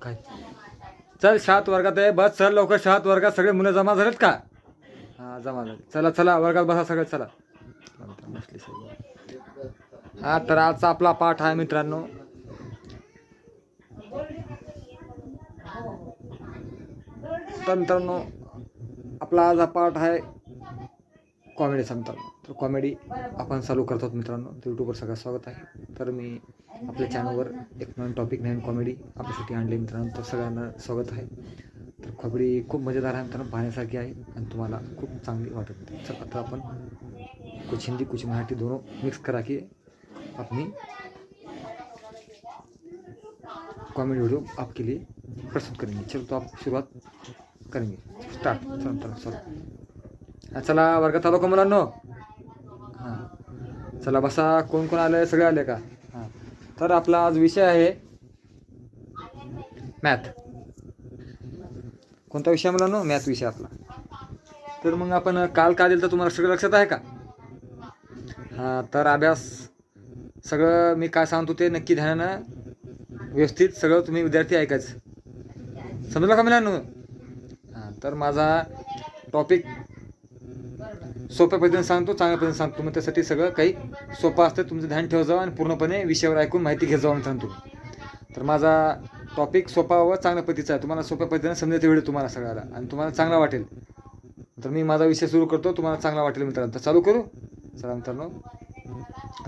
काय चल शाळेत वर्गात आहे, बस चल लवकर शाळेत वर्गात. सगळे मुलं जमा झालेत का? हां जमा झाले. चला चला वर्गात बसा सगळे चला. हा तर आजचा आपला पाठ आहे मित्रांनो, तर मित्रांनो आपला आज हा पाठ आहे कॉमेडीचा मित्रांनो. तर कॉमेडी आपण चालू करतो मित्रांनो. तर यूट्यूबवर सगळं स्वागत आहे. तर मी आपल्या चॅनलवर एक नवीन टॉपिक नवीन कॉमेडी आपल्यासाठी आणली मित्रांनो. तर सगळ्यांना स्वागत आहे. तर कॉमेडी खूप मजेदार आहे मित्रांनो, पाहण्यासारखी आहे आणि तुम्हाला खूप चांगली वाटत. चला आता आपण कुछ हिंदी कुछ मराठी दोनों मिक्स करा के अपनी कॉमेडी वीडियो आपके लिए प्रस्तुत करेंगे. चलो तो आप शुरुआत करेंगे. स्टार्ट. चला चला चला वर्गात आलो का मुलांनो? हां चला बसा. कोण कोण आलं? सगळे आले का? हां तर आपला आज विषय आहे मॅथ. कोणता विषय मुलांनो? मॅथ विषय आपला. तर मग आपण काल काय दिलं तर तुम्हाला सगळं लक्षात आहे का? हां तर अभ्यास सगळं मी काय सांगतो ते नक्की ध्यानानं व्यवस्थित सगळं तुम्ही विद्यार्थी ऐकायचं. समजलं का मुलांनो? हां तर माझा टॉपिक सोप्या पद्धतीने सांगतो, चांगल्या पद्धतीने सांगतो. मग त्यासाठी सगळं काही सोपं असतं. तुमचं ध्यान ठेव जावं आणि पूर्णपणे विषयावर ऐकून माहिती घेत जावं सांगतो. तर माझा टॉपिक सोपा व चांगल्या पद्धतीचा आहे. तुम्हाला सोप्या पद्धतीने समजायचं वेळ तुम्हाला सगळ्याला आणि तुम्हाला चांगला वाटेल. तर मी माझा विषय सुरू करतो, तुम्हाला चांगला वाटेल मित्रांनो. तर चालू करू. चला मित्रांनो,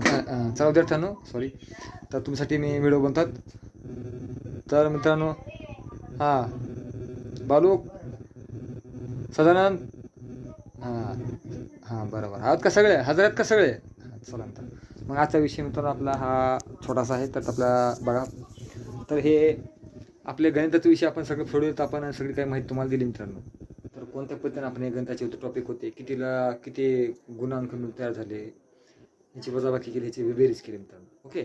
चला विद्यार्थ्यांनो सॉरी. तर तुमच्यासाठी मी व्हिडिओ बनतात. तर मित्रांनो हां बालू सदानंद हां बरोबर आहात का सगळे? हजर आहेत का सगळे? चला मित्रांनो मग आजचा विषय मित्रांनो आपला हा छोटासा आहे. तर आपला बघा, तर हे आपले गणिताचे विषय आपण सगळं सोडवत आपण सगळी काही माहिती तुम्हाला दिली मित्रांनो. तर कोणत्या पद्धतीने आपण हे गणिताचे टॉपिक होते, किती गुणांक तयार झाले, ह्याची वजाबाकी केली, ह्याची बेरीज केली मित्रांनो. ओके.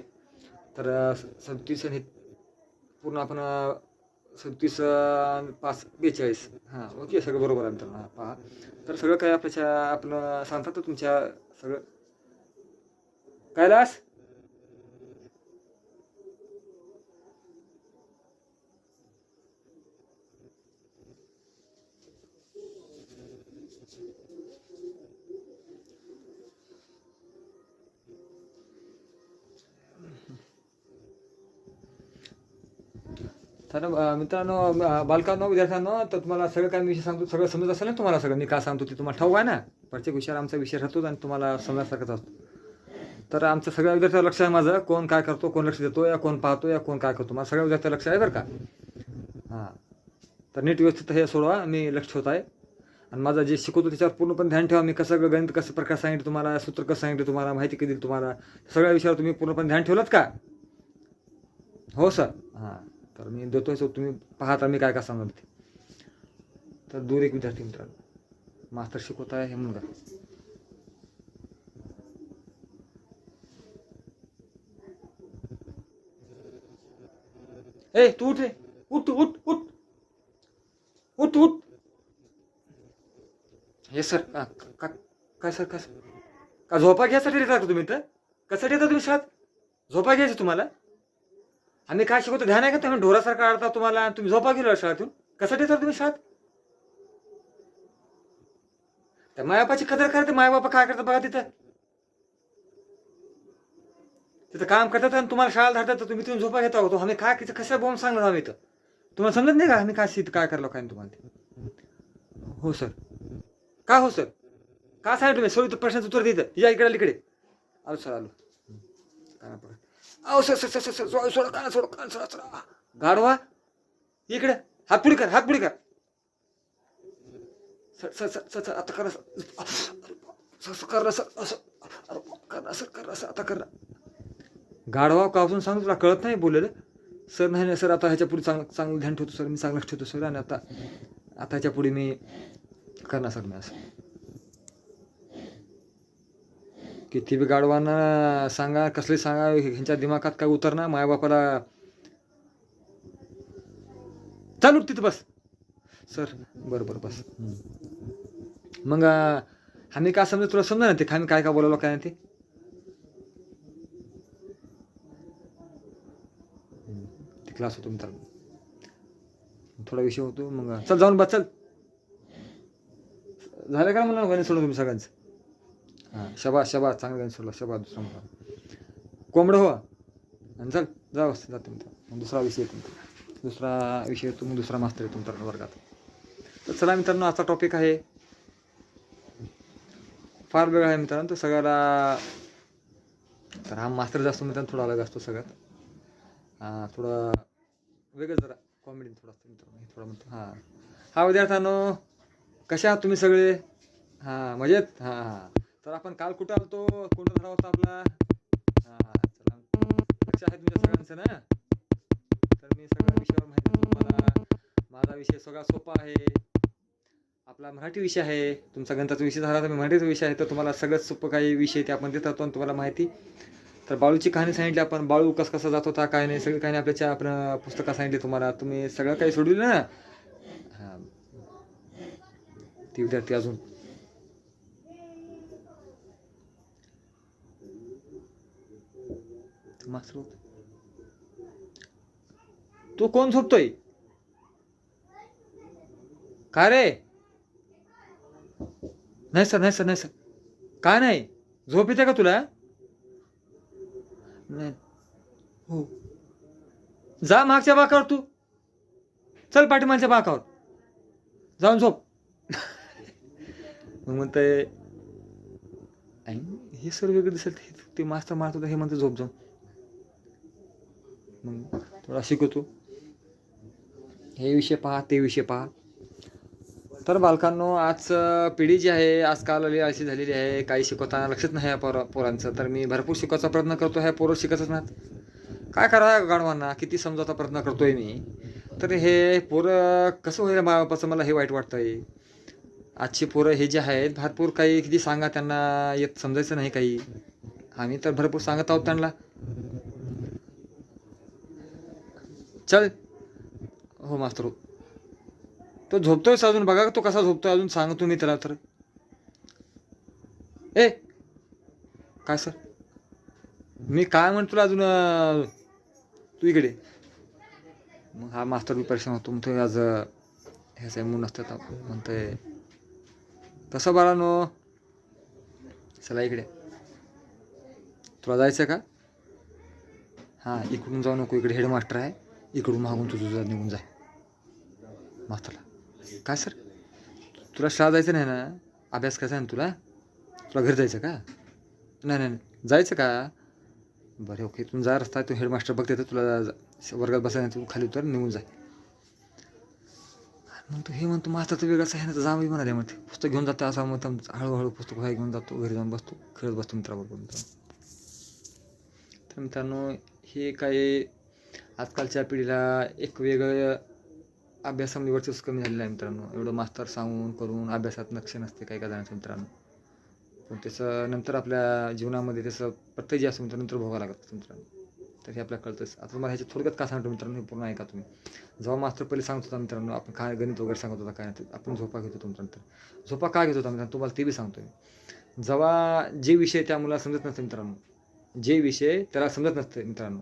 तर 37 हे पूर्ण आपण 37 5 42 हां ओके सगळं बरोबर आहे मित्रांनो. हां पहा. तर सगळं काय आपलं सांगतात तर तुमच्या सगळं कैलास तर मित्रांनो बालकांनो विद्यार्थ्यांनो, तर तुम्हाला सगळं काय मी विषय सांगतो सगळं समजत असेल ना तुम्हाला? सगळं मी काय सांगतो ते तुम्हाला ठाऊक आहे ना? प्रत्येक विषयावर आमचा विषय राहतो आणि तुम्हाला समजण्यासारखाच असतो. तर आमचं सगळ्या विद्यार्थ्यावर लक्ष आहे माझं. कोण काय करतो, कोण लक्ष देतो, या कोण पाहतो, या कोण काय करतो, मला सगळ्या विद्यार्थ्यावर लक्ष आहे बरं का. हां तर नीट व्यवस्थित हे सोडवा, मी लक्ष ठेवत आहे. आणि माझं जे शिकवतो त्याच्यावर पूर्णपणे ध्यान ठेवा. मी कसं गणित कसं प्रकार सांगितलं तुम्हाला, सूत्र कसं सांगितलं तुम्हाला, माहिती कधी दिली तुम्हाला, सगळ्या विषयावर तुम्ही पूर्णपणे ध्यान ठेवलं का? हो सर. हां तर मी देतोय सो तुम्ही पाहता मी काय सांगणार ते. तर दूर एक विद्यार्थी मित्रांनो मास्तर शिकवत आहे हे मुलगा. ए तू उठ रे, उठ उठ उठ उठ उठ. हे सर काय सर काय का झोपा घ्यायसाठी येतात तुम्ही? तर कशासाठी येतात तुम्ही शाळेत? झोपा घ्यायची तुम्हाला? आम्ही काय शिकवतो ध्यान आहे का? तुम्ही ढोरासारखा आडता तुम्हाला, तुम्ही झोपा गेलो शाळेतून. कशासाठी येतात तुम्ही शाळेत? त्या मायबापाची कदर करते. मायबापा काय करतात बघा तिथं. तिथं काम करतात आणि तुम्हाला शाळेला धाडतात, तर तुम्ही तिथून झोपा घेता होतो. आम्ही काय कशा बोंब सांगणार आम्ही इथं? तुम्हाला समजत नाही का आम्ही काय काय करलो काय तुम्हाला ते? हो सर. का हो सर? का सांगितलं तुम्ही? सोयी प्रश्नाचं उत्तर देतं या इकडे इकडे. आलो सर आलो. अहो सर सर सर सर सोडा काना सोडा काना सोडा सोडा. गाडवा इकडे हात पुढे कर, हात पुढे कर. सर सर सर सर आता करा सर करा सर असं करा सर करा सर आता करा. गाढवा का अजून सांगतो तुला कळत नाही बोललेलं? सर नाही सर आता ह्याच्या पुढे चांगलं ध्यान ठेवतो सर, मी चांगलं ठेवतो सर. आणि आता ह्याच्या पुढे मी करणार सर. मी असं किती बी गाढवांना सांगा, कसले सांगा, ह्यांच्या दिमागात काय उतरणार? मायबापाला चालू तिथं बस सर. बरं बरं बस. मग आम्ही काय समजा तुला समजा ना ते आम्ही काय बोलावलं काय ते? क्लास होतो मित्रांनो. थोडा विषय होतो. मग चल जाऊन बस चल. झालं का मला गणित सोडून तुम्ही सगळ्यांचं? हां शबास शबास चांगलं गणित सोडलं शबास. दुसरा मुद्दा कोंबडं हो आणि चल जा जाते मग दुसरा विषय तुमचा. दुसरा विषय येतो मग दुसरा मास्तर आहे तुमचा वर्गात. तर चला मित्रांनो आजचा टॉपिक आहे फार वेगळा आहे मित्रांनो. तो सगळ्याला तर हा मास्तर जास्त मित्रांनो थोडा अलग असतो सगळ्यात. हां थोडं वेगळं जरा कॉमेडी थोडं असतं मित्रांनो. थोडं म्हणतो हां हा विद्यार्थ्यांनो कशा आहात तुम्ही सगळे? हां मजेत. हां हां तर आपण काल कुठं आलतो? कोणता धडा होता आपला? हां हां चला लक्ष आहे तुमच्या सगळ्यांचं ना? तर मी सगळ्या विषयावर माहिती देतो तुम्हाला. माझा विषय सगळा सोपा आहे. आपला मराठी विषय आहे. तुमचा गणिताचा विषय झाला तर मी मराठीचा विषय आहे. तर तुम्हाला सगळ्यात सोपं काही विषय ते आपण देत राहतो आणि तुम्हाला माहिती. तर बाळूची कहाणी सांगितली आपण. बाळू कसा जात होता काय नाही सगळी कहाणी आपल्याच्या आपण पुस्तकात सांगितली तुम्हाला. तुम्ही सगळं काही सोडवलं ना? हां ती विद्यार्थी अजून मास्तर तू कोण झोपतोय? का रे? नाही सर नाही सर नाही सर. काय नाही झोप येते का तुला? नाही हो जा मागच्या बाकावर तू. चल पाठीमागच्या बाकावर जाऊन झोप. मग म्हणतंय हे सर वेगळं दिसत ते मास्तर मारत होता हे म्हणतं झोप जाऊन. मग थोडा शिकवतो. हे विषय पहा ते विषय पहा. तर बालकांनो आज पिढी जी आहे आजकाल अशी झालेली आहे. काही शिकवताना लक्षात नाही पोरांचं. तर मी भरपूर शिकवायचा प्रयत्न करतो. ह्या पोरं शिकतच नाहीत. काय करा गाढवांना किती समजायचा प्रयत्न करतोय मी. तर हे पोरं कसं होईल बापाचं मला हे वाईट वाटतंय. आजची पोरं हे जे आहेत भरपूर काही किती सांगा त्यांना येत समजायचं नाही काही. आम्ही तर भरपूर सांगत आहोत त्यांना. चल हो मास्तर हो. तो झोपतोय अजून बघा तो कसा झोपतोय अजून सांगतो मी त्याला. तर ए काय सर मी काय म्हणतो तुला अजून तू इकडे. मग हा मास्तर बी परेशान होतो. म्हणतोय आज ह्याचं मूड नसतं म्हणतोय कसं बाळानो चला इकडे. तुला जायचं का? हां इकडून जाऊ नको इकडे हेडमास्टर आहे. इकडून मागून तुझं निघून जाय. मास्तरला काय सर तुला शाळा जायचं नाही ना? अभ्यास करायचा आहे ना तुला? तुला घरी जायचं का? नाही नाही जायचं का? बरं ओके इथून जा रस्ता तू हेडमास्टर बघते तर तुला वर्गात बसायला तू खाली उतर निघून जाय. मग तू हे म्हणतो मास्तर तर वेगळाच आहे ना तर जावं म्हणाले. म्हणते पुस्तक घेऊन जातो असं मग हळूहळू पुस्तक वह्या घेऊन जातो. घरी जाऊन बसतो खेळत बसतो मित्राबरोबर. तर मित्रांनो हे काही आजकालच्या पिढीला एक वेगळं अभ्यासामध्ये वर्चस्व कमी झालेलं आहे मित्रांनो. एवढं मास्तर सांगून करून अभ्यासात लक्ष नसते काही जणांचं मित्रांनो. पण त्याचं नंतर आपल्या जीवनामध्ये त्याचं प्रत्येक जे असं मित्रांनो नंतर भोगावं लागतं मित्रांनो. तर हे आपल्याला कळतंच. आता तुम्हाला ह्याच्या थोडक्यात का सांगतो मित्रांनो हे पूर्ण ऐका तुम्ही. जेव्हा मास्तर पहिले सांगत होता मित्रांनो आपण काय गणित वगैरे सांगत होता काय नाही आपण झोपा घेत होतो मित्रांनो. झोपा का घेत होता मित्रांनो तुम्हाला ते बी सांगतो मी. जेव्हा जे विषय त्या मुलाला समजत नसते मित्रांनो. जे विषय त्याला समजत नसते मित्रांनो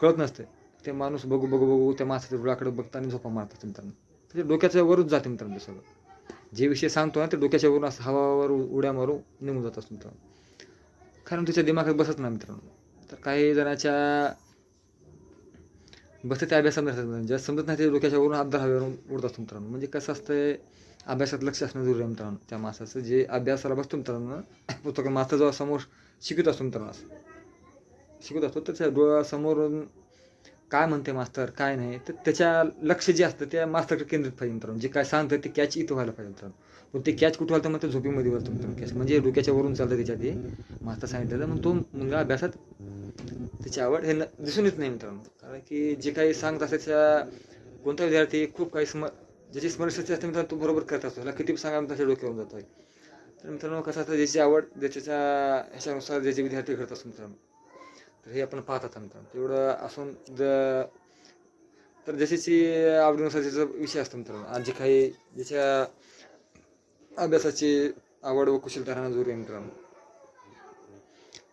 कळत नसते ते माणूस बघू बघू बघू त्या माणसाच्या डोळ्याकडे बघताना झोपा मारतात मित्रांनो. त्याच्या डोक्याच्या वरच जाते मित्रांनो ते सगळं. जे विषय सांगतो ना ते डोक्याच्या वरून असं हवावर उड्या मारून निघून जात असतो मित्रांनो. कारण त्याच्या दिमागात बसत नाही मित्रांनो. तर काही जणाच्या बसते त्या अभ्यासात नसतात. ज्या समजत नाही ते डोक्याच्या वरून अर्धा हवेवरून उडत असतो मित्रांनो. म्हणजे कसं असतं अभ्यासात लक्ष असणं जरुरी आहे मित्रांनो. त्या माणसाचं जे अभ्यासाला बसतो मित्रांनो पुस्तक मास्तर जेव्हा समोर शिकत असतो मित्रांनो असं शिकत असतो तर त्या डोळ्यासमोरून काय म्हणते मास्तर काय नाही तर त्याच्या लक्ष जे असतं त्या मास्तरकडे केंद्रित पाहिजे मित्रांनो. जे काय सांगतं ते कॅच इथं व्हायला पाहिजे मित्रांनो. पण ते कॅच कुठं व्हायला तर मग ते झोपीमध्ये वरतो मित्रांनो कॅच म्हणजे डोक्याच्या वरून चालतं त्याच्यात ते मास्तर सांगितलं मग तो मुलगा अभ्यासात त्याची आवड हे दिसून येत नाही मित्रांनो. कारण की जे काही सांगत असते त्या कोणता विद्यार्थी खूप काही ज्याची स्मरणशक्ती असते मित्रांनो तो बरोबर करत असतो. त्याला किती सांगा त्याच्या डोक्यावरून जातो आहे. तर मित्रांनो कसं असतं ज्याची आवड ज्याच्या ह्याच्यानुसार ज्याचे विद्यार्थी घडत असतो मित्रांनो. तर हे आपण पाहत आता मित्रांनो. तेवढं असून तर जशीची आवडीनुसार त्याचा विषय असतो मित्रांनो. आज जे काही ज्याच्या अभ्यासाची आवड व कुशलता राहणं जरुरी आहे मित्रांनो.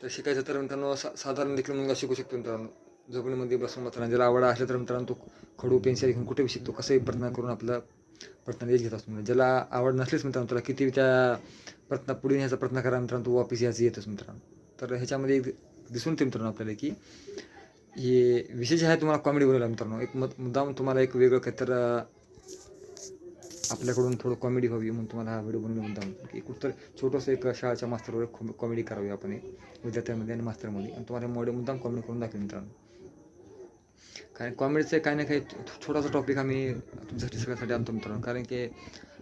तर शिकायचं तर मित्रांनो साधारण देखील मुलगा शिकू शकतो मित्रांनो. झोपडीमध्ये बसून मित्रांनो ज्याला आवड असल्या तर मित्रांनो तो खडू पेन्सिल घेऊन कुठेही शिकतो, कसंही प्रयत्न करून आपला प्रयत्न यश घेत असतो. म्हणजे ज्याला आवड नसलीच मित्रांनो त्याला किती त्या प्रयत्न पुढे न्यायचा प्रयत्न करा मित्रांनो, तो वापस यायचं येतच मित्रांनो. तर ह्याच्यामध्ये दिसून येते मित्रांनो आपल्याला की हे विशेष आहे तुम्हाला कॉमेडी बोलायला मित्रांनो. एक मुद्दाम तुम्हाला एक वेगळं काहीतर आपल्याकडून थोडं कॉमेडी व्हावी म्हणून तुम्हाला हा व्हिडिओ बनवला मुद्दाम, की कुठं छोटंसं एक शाळेच्या मास्तरवर कॉमेडी करावी आपण विद्यार्थ्यांमध्ये आणि मास्तरमध्ये, आणि तुम्हाला मुद्दाम कॉमेडी करून दाखवेल मित्रांनो. कारण कॉमेडीचं काही ना काही छोटासा टॉपिक आम्ही तुमच्यासाठी सगळ्यासाठी आणतो मित्रांनो. कारण की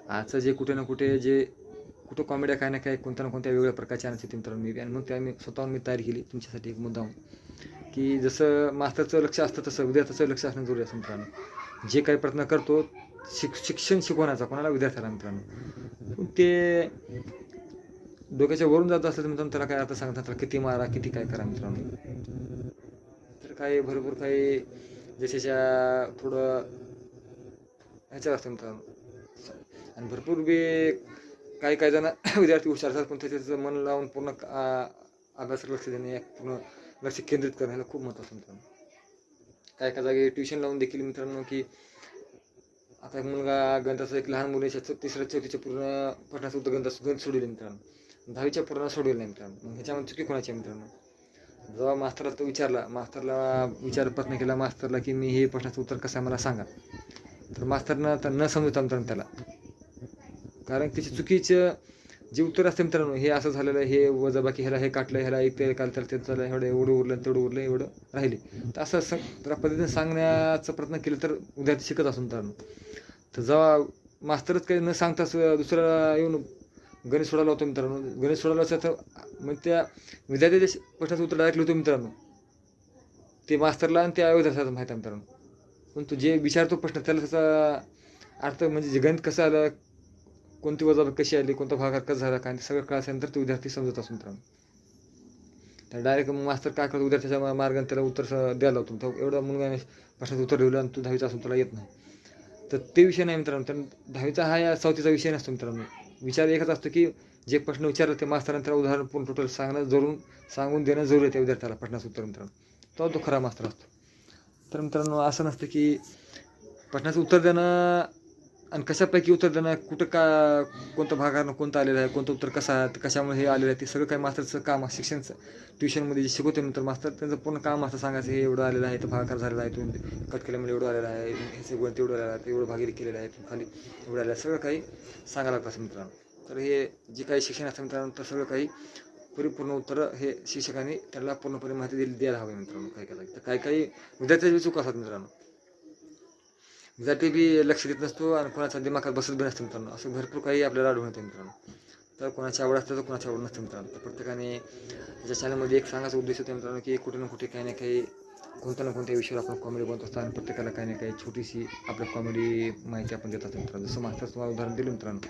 आजचं जे कुठे ना कुठं कॉमेड्या काही ना काही कोणत्या ना कोणत्या वेगळ्या प्रकारच्या आणायचे मित्रांनो मी, आणि मग त्या मी स्वतःहून मी तयारी केली तुमच्यासाठी एक मुद्दाम, की जसं मास्तरचं लक्ष असतं तसं विद्यार्थ्याचं लक्ष असणं जरुरी असतं मित्रांनो. जे काही प्रयत्न करतो शिक्षण शिकवण्याचा कोणाला विद्यार्थ्याला मित्रांनो, ते डोक्याच्या वरून जात असलं तर मित्रांनो त्याला काय आता सांगतात त्याला किती मारा किती काय करा मित्रांनो. तर काही भरपूर काही जशाच्या थोडं ह्याच्यात असतं मित्रांनो, आणि भरपूर बी काही जण विद्यार्थी हुशार असतात पण त्याचं मन लावून पूर्ण अभ्यासात लक्ष देणे, पूर्ण लक्ष केंद्रित करण्याला खूप महत्त्व असतं मित्रांनो. काय जागी ट्युशन लावून देखील मित्रांनो, की आता एक मुलगा गणिताचं एक लहान मुलाच्या 3ऱ्या-4थीच्या पूर्ण पठणाचं उत्तर गणित सोडवले मित्रांनो, 10वीच्या पूर्ण सोडवले नाही मित्रांनो. मग ह्याच्यामध्ये चुकी कोणाची आहे मित्रांनो? जेव्हा मास्तरला तो विचारला, मास्तरला प्रयत्न केला मास्तरला, की मी हे प्रश्नाचं उत्तर कसं आहे मला सांगा, तर मास्तरनं तर न समजता मित्रांनो त्याला, कारण त्याची चुकीचं जे उत्तर असते मित्रांनो, हे असं झालेलं आहे, हे वजाबाकी ह्याला हे काटलं, ह्याला एक ते काल त्याला ते झालं, एवढं उरलं तेवढं उरलं एवढं राहिले, तर असं जरा पद्धतीने सांगण्याचा प्रयत्न केला तर विद्यार्थी शिकत असतो मित्रांनो. तर जेव्हा मास्तरच काही न सांगताच दुसऱ्याला येऊन गणित सोडायला होतं मित्रांनो, गणित सोडायला असं तर मग त्या विद्यार्थ्याच्या प्रश्नाचं उत्तर डायरेक्ट होतं मित्रांनो, ते मास्तरला आणि त्या विद्यार्थ्याला माहीत आहे मित्रांनो. पण तो जे विचारतो प्रश्न त्याला त्याचा अर्थ म्हणजे जे गणित कसं आलं, कोणती वजाबाकी कशी आली, कोणता भागाकार कसं झाला, काय सगळं कळल्यानंतर तो विद्यार्थी समजत असतो मित्रांनो. तर डायरेक्ट मास्तर काय करतो, विद्यार्थ्याच्या मार्गाने त्याला उत्तर द्यायला होतो. तर एवढा मुलगा प्रश्नाचं उत्तर लिहिलं आणि तू 10वीचा असून तुला येत नाही, तर ते विषय नाही मित्रांनो. तर 10वीचा हा या 4थीचा विषय नसतो मित्रांनो. विचार एकच असतो की जे प्रश्न विचारलं ते मास्तरांनी त्याला उदाहरण पूर्ण टोटल सांगून देणं जरुरी आहे त्या विद्यार्थ्याला प्रश्नाचं उत्तर मित्रांनो, तो खरा मास्तर असतो. तर मित्रांनो असं नसतं की प्रश्नाचं उत्तर देणं आणि कशापैकी उत्तर देणं, कुठं कोणतं भागानं कोणतं आलेलं आहे, कोणतं उत्तर कसं आहे, कशामुळे हे आलेलं आहे, ते सगळं काही मास्तरचं काम शिक्षणचं ट्युशनमध्ये जे शिकवते मित्र मास्तर, त्यांचं पूर्ण काम असतं सांगायचं हे एवढं आलेलं आहे, तर भागाकार झालेला आहे, तुम्ही कट केल्यामुळे एवढं आलेलं आहे, ह्याचे गणित एवढं आलेलं आहे, एवढं भागिले केलेलं आहे, खाली एवढं आलेलं आहे, सगळं काही सांगायला लागतं असं मित्रांनो. तर हे जे काही शिक्षण असतं मित्रांनो, तर सगळं काही परिपूर्ण उत्तरं हे शिक्षकांनी त्याला पूर्णपणे माहिती द्यायला हवी मित्रांनो. तर काही विद्यार्थ्याची चूक असतात मित्रांनो, विद्यार्थी बी लक्ष देत नसतो आणि कोणाच्या दिमागात बसत बी नसतं मित्रांनो. असं भरपूर काही आपल्याला आढळून येतं मित्रांनो. तर कोणाची आवड असतं तर कोणाची आवड नसतं मित्रांनो. तर प्रत्येकाने त्याच्या चॅनलमध्ये एक सांगायचा उद्देश होता मित्रांनो, की कुठे ना कुठे काही ना काही कोणत्या ना कोणत्या विषयावर आपण कॉमेडी बनत असतो आणि प्रत्येकाला काही ना काही छोटीशी आपल्या कॉमेडी माहिती आपण देत असतो मित्रांनो. जसं मास्तर तुम्हाला उदाहरण दिलं मित्रांनो,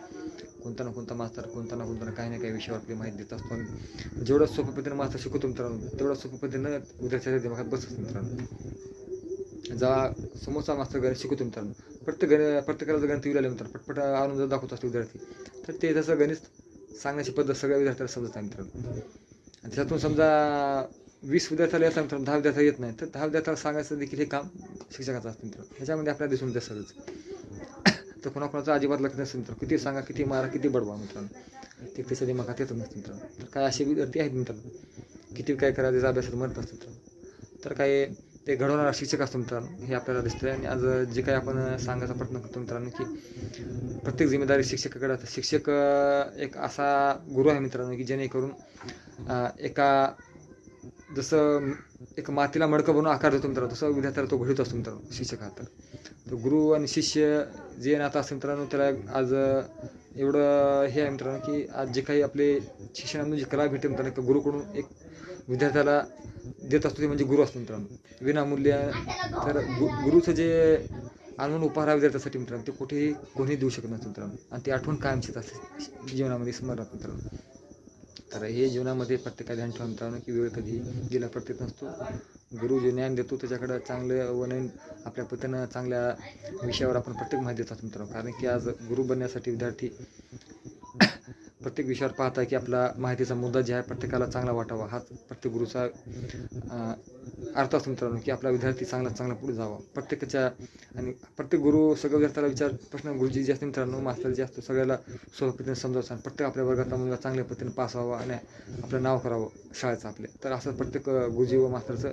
कोणता ना कोणता मास्तर कोणता ना कोणता काही ना काही विषयावर आपली माहिती देत असतो आणि जेवढं सोप्या पद्धतीने मास्तर शिकवतो मित्रांनो, तेवढं सोप्या पद्धतीनं विद्यार्थ्याच्या दिमागात बसत मित्रांनो. जेव्हा समोरचा मास्तर गणित शिकवतो मित्रांनो, प्रत्येकाला जर गणित आलं मित्रांनो, पटपट आणून जर दाखवत असतो विद्यार्थी, तर ते त्याचं गणित सांगण्याची पद्धत सगळ्या विद्यार्थ्याला समजत आहे मित्रांनो. आणि त्याच्यातून समजा 20 विद्यार्थ्याला येतात मित्रांनो, 10 विद्यार्थ्याला येत नाही, तर 10 विद्यार्थ्याला सांगायचं देखील हे काम शिक्षकाचं असतं मित्रांनो. ह्याच्यामध्ये आपल्याला दिसून येतं सगळंच. तर कोणाकोणाचं अजिबात लक्ष नसतं मित्रांनो, किती सांगा किती मारा किती बडवा मित्रांनो, ते त्याच्या दिमागात येतच नसतं मित्रांनो. तर काय असे विद्यार्थी आहेत मित्रांनो, किती काय करा त्याचा अभ्यासात म्हणत असतं मित्रांनो. तर काय ते घडवणारा शिक्षक असतो मित्रांनो, हे आपल्याला दिसतं. आणि आज जे काही आपण सांगायचा प्रयत्न करतो मित्रांनो, की प्रत्येक जिम्मेदारी शिक्षकाकडे असते. शिक्षक एक असा गुरु आहे मित्रांनो, की जेणेकरून जसं एक मातीला मडकं बनवून आकार देतो मित्रांनो, तसं विद्यार्थ्याला तो घडवत असतो मित्रांनो शिक्षक हा. तर गुरु आणि शिष्य जे नातं असतं मित्रांनो, त्याला आज एवढं हे आहे मित्रांनो, की आज जे काही आपले शिक्षणामधून जी कला भेटते मित्रांनो, गुरुकडून एक विद्यार्थ्याला देत असतो ते म्हणजे गुरु असतो मित्रांनो, विनामूल्य. तर गुरुचं जे अनमोल उपहार आहे विद्यार्थ्यासाठी मित्रांनो, ते कुठेही कोणीही देऊ शकत नसतं मित्रांनो. आणि ती आठवण कायमचीच असते जीवनामध्ये स्मरणात मित्रांनो. तर हे जीवनामध्ये प्रत्येकाला ध्यान ठेवा मित्रांनो, की वेळ कधी गेला प्रत्येक नसतो. गुरु जे ज्ञान देतो त्याच्याकडं चांगलं व नवीन आपल्या पद्धतीनं चांगल्या विषयावर आपण प्रत्येक माहिती देतात मित्रांनो. कारण की आज गुरु बनण्यासाठी विद्यार्थी प्रत्येक विषयावर पाहता की आपला माहितीचा मुद्दा जे आहे प्रत्येकाला चांगला वाटावा, हाच प्रत्येक गुरुचा अर्थ असतो मित्रांनो, की आपला विद्यार्थी चांगला पुढे जावा. प्रत्येकाच्या आणि प्रत्येक गुरु सगळ्या विद्यार्थ्याला प्रश्न गुरुजी जे असते मित्रांनो, मास्तर जे असतो सगळ्याला सोप्या पद्धतीने समजावतात. प्रत्येक आपल्या वर्गातला मुलगा चांगल्या पद्धतीने पास व्हावा आणि आपलं नाव करावं शाळेचं आपले. तर असं प्रत्येक गुरुजी व मास्तरचं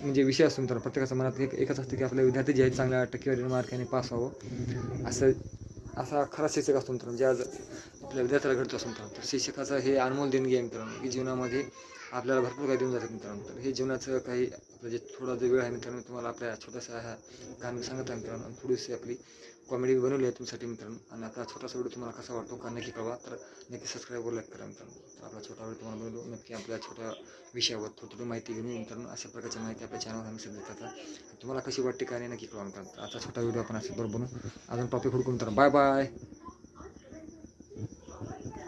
म्हणजे विषय असतो मित्रांनो. प्रत्येकाच्या मनात एकच असतं की आपले विद्यार्थी जे आहेत चांगल्या टक्केवारी मार्काने पास व्हावं. असा खरा शिक्षक असतो मित्रांनो, जे आज आपल्या विद्यार्थ्याला घडतो असतो मित्रांनो. तर शिक्षकाचं हे अनमोल देणगी आहे मित्रांनो, की जीवनामध्ये आपल्याला भरपूर काही देऊन जातात मित्रांनो. तर हे जीवनाचं काही आपलं जे थोडा जो वेळ आहे मित्रांनो, तुम्हाला आपल्या छोट्याशा ह्या कहाणी सांगत आहे मित्रांनो. थोडीशी आपली कॉमेडी बनवली आहे तुमच्यासाठी मित्रांनो. आणि आपला छोटासा व्हिडिओ तुम्हाला कसा वाटतो का नक्की कळवा. तर नक्की सबस्क्राईब व लाईक करा मित्रांनो. तर आपला छोटा व्हिडिओ तुम्हाला बनवलो नक्की आपल्या छोट्या विषयावर थोडी माहिती घेऊन मित्रांनो. अशा प्रकारची माहिती आपल्या चॅनलवर आम्ही सध्या देतात. तुम्हाला कशी वाटते का नाही नक्की कळवा मित्रांनो. आता छोटा व्हिडिओ आपण असे बरोबर बनवू. अजून टॉपिक हुडकून तर बाय बाय.